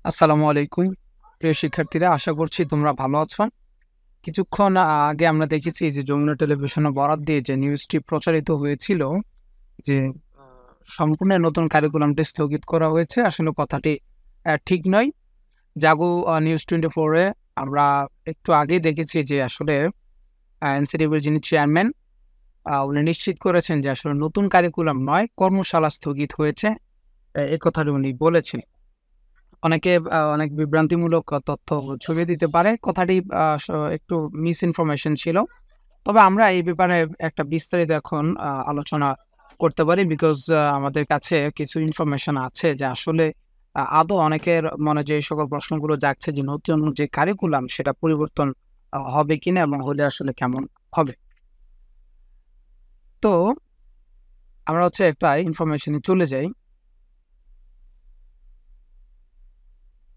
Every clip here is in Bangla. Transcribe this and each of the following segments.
আসসালামু আলাইকুম প্রিয় শিক্ষার্থীরা, আশা করছি তোমরা ভালো আছো। কিছুক্ষণ আগে আমরা দেখেছি যে যমুনা টেলিভিশনে বরাত দিয়ে যে নিউজটি প্রচারিত হয়েছিল যে সম্পূর্ণ নতুন কারিকুলামটি স্থগিত করা হয়েছে। আসলে কথাটি ঠিক নয়। জাগো নিউজ 24-এ আমরা একটু আগেই দেখেছি যে আসলে এনসিটিবির যিনি চেয়ারম্যান উনি নিশ্চিত করেছেন যে আসলে নতুন কারিকুলাম নয়, কর্মশালা স্থগিত হয়েছে। এই কথাটি উনি বলেছেন। অনেকে অনেক বিভ্রান্তিমূলক তথ্য ছড়িয়ে দিতে পারে। কথাটি একটু মিস ইনফরমেশন ছিল। তবে আমরা এই ব্যাপারে একটা বিস্তারিত এখন আলোচনা করতে পারি। বিকজ আমাদের কাছে কিছু ইনফরমেশন আছে যে আসলে আদৌ অনেকের মনে যে সকল প্রশ্নগুলো জাগছে যে নতুন যে কারিকুলাম সেটা পরিবর্তন হবে কিনা এবং হলে আসলে কেমন হবে। তো আমরা একটা ইনফরমেশনে চলে যাই।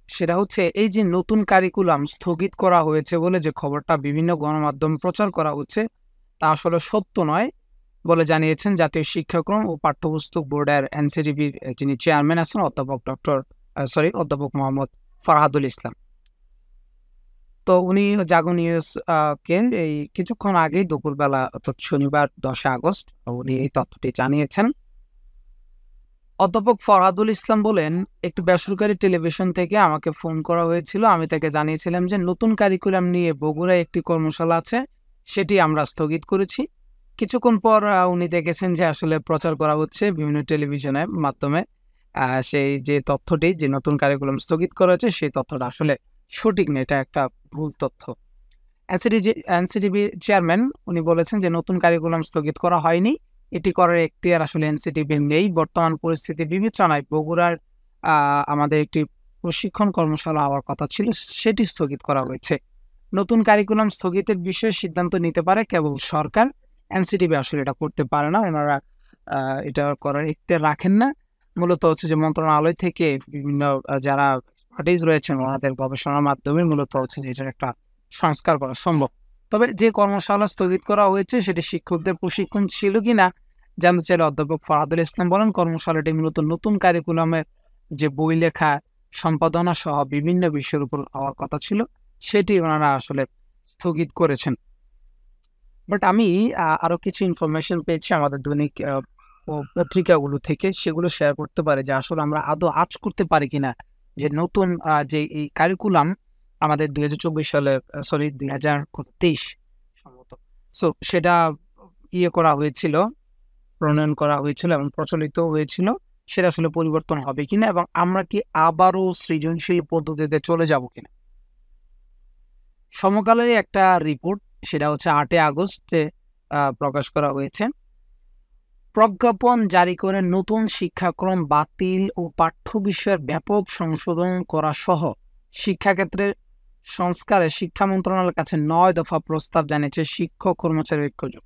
সেটা এই যে নতুন কারিকুলাম স্থগিত করা হয়েছে বলে যে খবরটা বিভিন্ন গণমাধ্যম প্রচার করা হচ্ছে তা আসলে সত্য নয় বলে জানিয়েছেন জাতীয় শিক্ষাক্রম ও পাঠ্যপুস্তক বোর্ডের এনসিটিবির যিনি চেয়ারম্যান আছেন অধ্যাপক মোহাম্মদ ফরহাদুল ইসলাম। তো উনি জাগো নিউজ কে এই কিছুক্ষণ আগেই দুপুরবেলা অর্থাৎ শনিবার 10 আগস্ট উনি এই তথ্যটি জানিয়েছেন। অধ্যাপক ফরহাদুল ইসলাম বলেন, একটি বেসরকারি টেলিভিশন থেকে আমাকে ফোন করা হয়েছিল। আমি তাকে জানিয়েছিলাম যে নতুন কারিকুলাম নিয়ে বগুড়ায় একটি কর্মশালা আছে, সেটি আমরা স্থগিত করেছি। কিছুক্ষণ পর উনি দেখেছেন যে আসলে প্রচার করা হচ্ছে বিভিন্ন টেলিভিশনের মাধ্যমে সেই যে তথ্যটি যে নতুন কারিকুলাম স্থগিত করা হয়েছে সেই তথ্যটা আসলে সঠিক না, এটা একটা ভুল তথ্য। এনসিটিভি চেয়ারম্যান উনি বলেছেন যে নতুন কারিকুলাম স্থগিত করা হয়নি, এটি করার এখতিয়ার আসলে এনসিটিভি নেই। বর্তমান পরিস্থিতি বিবেচনায় বগুড়ার আমাদের একটি প্রশিক্ষণ কর্মশালা হওয়ার কথা ছিল, সেটি স্থগিত করা হয়েছে। নতুন কারিকুলাম স্থগিতের বিষয়ে সিদ্ধান্ত নিতে পারে কেবল সরকার, এনসিটিভি আসলে এটা করতে পারে না। এনারা এটা করার এখতিয়ার রাখেন না। মূলত যে মন্ত্রণালয় থেকে বিভিন্ন যারা এক্সপার্টিস রয়েছেন ওনাদের গবেষণার মাধ্যমে মূলত যে এটার একটা সংস্কার করা সম্ভব। তবে যে কর্মশালা স্থগিত করা হয়েছে সেটি শিক্ষকদের প্রশিক্ষণ ছিল কিনা জানতে চাইলে অধ্যাপক ফরহাদুল ইসলাম বলেন, কর্মশালাটি মূলত নতুন কারিকুলামের যে বই লেখা, সম্পাদনা সহ বিভিন্ন বিষয়ের উপর হওয়ার কথা ছিল, সেটি ওনারা আসলে স্থগিত করেছেন। বাট আমি আরো কিছু ইনফরমেশন পেয়েছি আমাদের দৈনিক পত্রিকাগুলো থেকে, সেগুলো শেয়ার করতে পারে যে আসলে আমরা আদৌ আজ করতে পারি কিনা যে নতুন যে এই কারিকুলাম আমাদের 2024 সালের 2023 সম্ভবত সো সেটা করা হয়েছিল, প্রণয়ন করা হয়েছিল এবং প্রচলিত হয়েছিল, সেটা আসলে পরিবর্তন হবে কিনা এবং আমরা কি আবারও সৃজনশীল পদ্ধতিতে চলে যাব কিনা। সমকালের একটা রিপোর্ট, সেটা 8 আগস্টে প্রকাশ করা হয়েছে। প্রজ্ঞাপন জারি করে নতুন শিক্ষাক্রম বাতিল ও পাঠ্য বিষয়ের ব্যাপক সংশোধন করা সহ শিক্ষাক্ষেত্রে সংস্কারে শিক্ষা মন্ত্রণালয়ের কাছে 9 দফা প্রস্তাব জানিয়েছে শিক্ষক কর্মচারী ঐক্যজোট।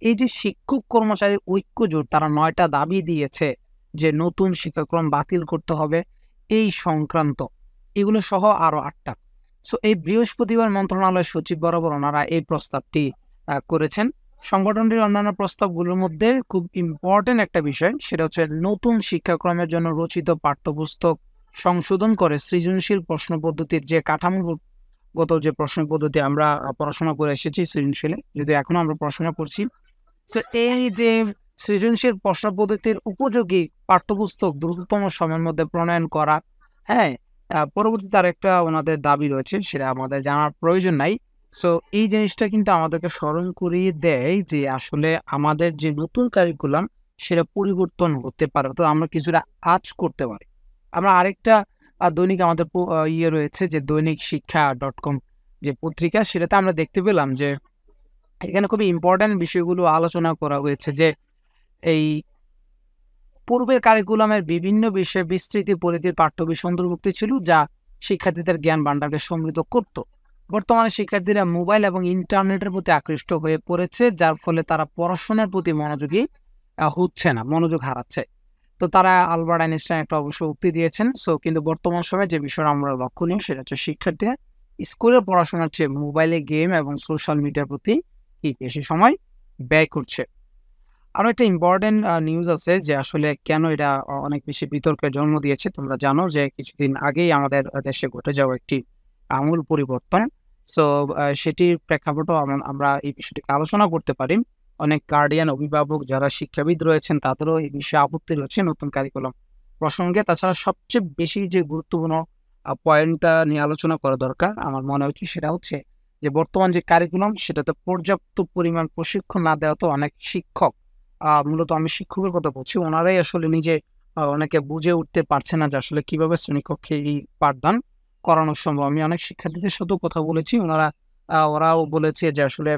এই যে শিক্ষক কর্মচারী ঐক্যজোট, তারা 9টা দাবি দিয়েছে যে নতুন শিক্ষাক্রম বাতিল করতে হবে এই সংক্রান্ত, এগুলো সহ আরো 8টা। সো এই বৃহস্পতিবার মন্ত্রণালয়ের সচিব বরাবর ওনারা এই প্রস্তাবটি করেছেন। সংগঠনটির অন্যান্য প্রস্তাবগুলোর মধ্যে খুব ইম্পর্টেন্ট একটা বিষয়, সেটা নতুন শিক্ষাক্রমের জন্য রচিত পাঠ্যপুস্তক সংশোধন করে সৃজনশীল প্রশ্ন পদ্ধতির যে কাঠামোগত যে প্রশ্ন পদ্ধতি আমরা পড়াশোনা করে এসেছি সৃজনশীলে, যদি এখনো আমরা পড়াশোনা করছি, তো এই যে সৃজনশীল প্রশ্ন পদ্ধতির উপযোগী পাঠ্যপুস্তক দ্রুততম সময়ের মধ্যে প্রণয়ন করা। হ্যাঁ, পরবর্তীতে আরেকটা ওনাদের দাবি রয়েছে, সেটা আমাদের জানার প্রয়োজন নাই। সো এই জিনিসটা কিন্তু আমাদেরকে স্মরণ করিয়ে দেয় যে আসলে আমাদের যে নতুন কারিকুলাম সেটা পরিবর্তন হতে পারে, তো আমরা কিছুটা আজ করতে পারি। আমরা আরেকটা দৈনিক আমাদের রয়েছে যে দৈনিক শিক্ষা.com যে পত্রিকা, সেটাতে আমরা দেখতে পেলাম যে এখানে খুবই ইম্পর্টেন্ট বিষয়গুলো আলোচনা করা হয়েছে যে এই পূর্বের কারিকুলামের বিভিন্ন বিষয়ে বিস্তৃত পরিধির পাঠ্য বিষয় অন্তর্ভুক্ত ছিল, যা শিক্ষার্থীদের জ্ঞান ভাণ্ডারকে সমৃদ্ধ করত। বর্তমানে শিক্ষার্থীরা মোবাইল এবং ইন্টারনেটের প্রতি আকৃষ্ট হয়ে পড়েছে, যার ফলে তারা পড়াশোনার প্রতি মনোযোগী হচ্ছে না, মনোযোগ হারাচ্ছে। তো তারা আলবার্ট আইনস্টাইন একটা অবশ্য উক্তি দিয়েছেন। সো কিন্তু বর্তমান সময়ে যে বিষয়টা আমরা লক্ষণীয় সেটা শিক্ষার্থীরা স্কুলের পড়াশোনার চেয়ে মোবাইলে গেম এবং সোশ্যাল মিডিয়ার প্রতি বেশি সময় ব্যয় করছে। আরো একটা ইম্পর্টেন্ট নিউজ আছে যে আসলে কেন এটা অনেক বেশি বিতর্কের জন্ম দিয়েছে। তোমরা জানো যে কিছুদিন আগেই আমাদের দেশে ঘটে যাওয়া একটি আমূল পরিবর্তন। সো সেটির প্রেক্ষাপটেও আমরা এই বিষয়টিকে আলোচনা করতে পারি। অনেক গার্ডিয়ান, অভিভাবক যারা শিক্ষাবিদ রয়েছেন তাদেরও এই বিষয়ে আপত্তি রয়েছে নতুন কারিকুলাম প্রসঙ্গে। তাছাড়া সবচেয়ে বেশি যে গুরুত্বপূর্ণ পয়েন্টটা নিয়ে আলোচনা করা দরকার আমার মনে হচ্ছে সেটা হচ্ছে যে বর্তমান যে কারিকুলাম সেটাতে পর্যাপ্ত পরিমাণ প্রশিক্ষণ না দেওয়াতে অনেক শিক্ষক, মূলত আমি শিক্ষকের কথা বলছি, ওনারাই আসলে নিজে অনেকে বুঝে উঠতে পারছে না যে আসলে কিভাবে শ্রেণীকক্ষে এই পাঠদান করানো সম্ভব। আমি অনেক শিক্ষার্থীদের সাথেও কথা বলেছি, ওরাও বলেছে যে আসলে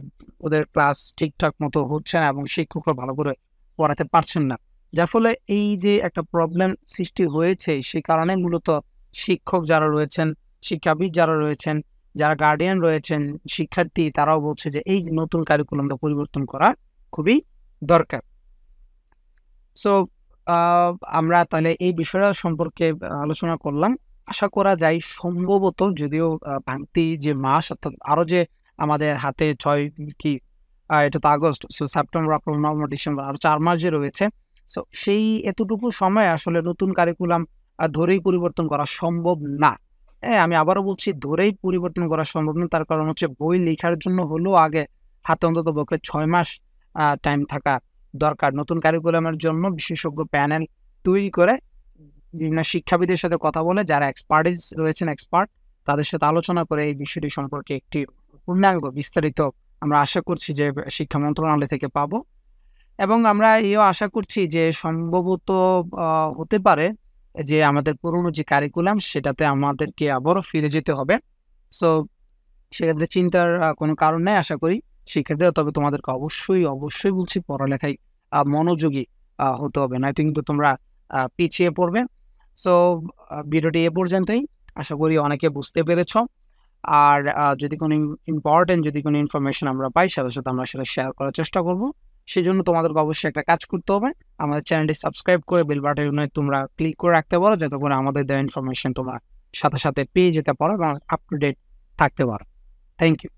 ওদের ক্লাস ঠিকঠাক মতো হচ্ছে না এবং শিক্ষকরা ভালো করে পড়াতে পারছেন না। যার ফলে এই যে একটা প্রবলেম সৃষ্টি হয়েছে সেই কারণে মূলত শিক্ষক যারা রয়েছেন, শিক্ষাবিদ যারা রয়েছেন, যারা গার্ডিয়ান রয়েছেন, শিক্ষার্থী তারাও বলছে যে এই নতুন কারিকুলামটা পরিবর্তন করা খুবই দরকার। সো আমরা তাহলে এই বিষয়টা সম্পর্কে আলোচনা করলাম। আশা করা যায় সম্ভবত, যদিও ভাঙতি যে মাস অর্থাৎ আরো যে আমাদের হাতে ৬ কি এটা তো August, so September, October, November, December আরো ৪ মাস যে রয়েছে। সো সেই এতটুকু সময় আসলে নতুন কারিকুলাম ধরেই পরিবর্তন করা সম্ভব না। হ্যাঁ, আমি আবারও বলছি ধরেই পরিবর্তন করা সম্ভব না। তার কারণ হচ্ছে বই লেখার জন্য হলেও আগে হাতে অন্ততপক্ষে ৬ মাস টাইম থাকা দরকার। নতুন কারিকুলামের জন্য বিশেষজ্ঞ প্যানেল তৈরি করে বিভিন্ন শিক্ষাবিদের সাথে কথা বলে, যারা এক্সপার্ট তাদের সাথে আলোচনা করে এই বিষয়টি সম্পর্কে একটি পূর্ণাঙ্গ বিস্তারিত আমরা আশা করছি যে শিক্ষা মন্ত্রণালয় থেকে পাবো। এবং আমরা এও আশা করছি যে সম্ভবত হতে পারে যে আমাদের পুরনো যে কারিকুলাম সেটাতে আমাদেরকে আবারও ফিরে যেতে হবে। সো সেক্ষেত্রে চিন্তার কোনো কারণ নেই আশা করি শিক্ষার্থীরা। তবে তোমাদেরকে অবশ্যই বলছি পড়ালেখায় মনোযোগী হতে হবে, নয়তো কিন্তু তোমরা পিছিয়ে পড়বে। সো ভিডিওটি এ পর্যন্তই। আশা করি অনেকে বুঝতে পেরেছ। আর যদি কোনো যদি কোনো ইনফরমেশন আমরা পাই সাথে সাথে আমরা সেটা শেয়ার করার চেষ্টা করব। সেজন্য তোমাদেরকে অবশ্যই একটা কাজ করতে হবে, আমাদের চ্যানেলটি সাবস্ক্রাইব করে বেল বাটনে তোমরা ক্লিক করে রাখতে পারো, যাতে করে আমাদের দেওয়া ইনফরমেশন তোমরা সাথে সাথে পেয়ে যেতে পারো এবং আপ টু ডেট থাকতে পারো। Thank you.